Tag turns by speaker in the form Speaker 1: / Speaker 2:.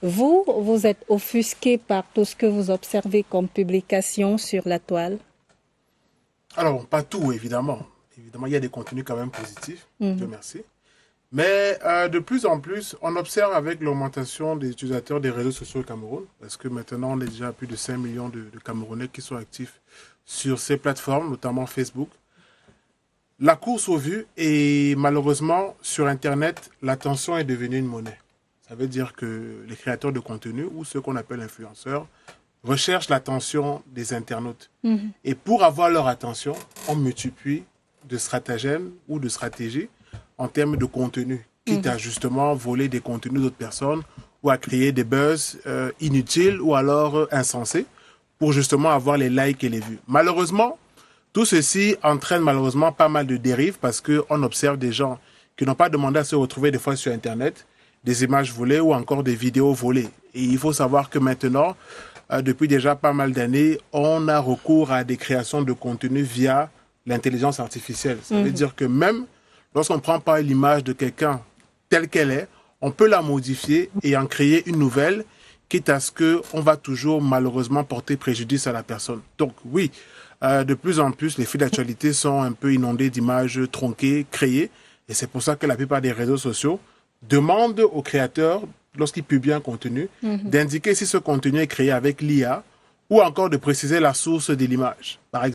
Speaker 1: Vous, vous êtes offusqué par tout ce que vous observez comme publication sur la toile?
Speaker 2: Alors, pas tout, évidemment. Évidemment, il y a des contenus quand même positifs, Dieu
Speaker 1: Mhm.
Speaker 2: merci. Mais de plus en plus, on observe avec l'augmentation des utilisateurs des réseaux sociaux au Cameroun, parce que maintenant, on est déjà à plus de 5 millions de Camerounais qui sont actifs sur ces plateformes, notamment Facebook. La course aux vues et malheureusement, sur Internet, l'attention est devenue une monnaie. Ça veut dire que les créateurs de contenu ou ceux qu'on appelle influenceurs recherchent l'attention des internautes.
Speaker 1: Mhm.
Speaker 2: Et pour avoir leur attention, on multiplie de stratagèmes ou de stratégies en termes de contenu, quitte à justement voler des contenus d'autres personnes ou à créer des buzz inutiles ou alors insensés pour justement avoir les likes et les vues. Malheureusement, tout ceci entraîne malheureusement pas mal de dérives parce qu'on observe des gens qui n'ont pas demandé à se retrouver des fois sur Internet, des images volées ou encore des vidéos volées. Et il faut savoir que maintenant, depuis déjà pas mal d'années, on a recours à des créations de contenu via l'intelligence artificielle. Ça veut dire que même lorsqu'on ne prend pas l'image de quelqu'un telle qu'elle est, on peut la modifier et en créer une nouvelle, quitte à ce qu'on va toujours malheureusement porter préjudice à la personne. Donc oui, de plus en plus, les fils d'actualité sont un peu inondés d'images tronquées, créées, et c'est pour ça que la plupart des réseaux sociaux demandent aux créateurs, lorsqu'ils publient un contenu, d'indiquer si ce contenu est créé avec l'IA ou encore de préciser la source de l'image. Par exemple,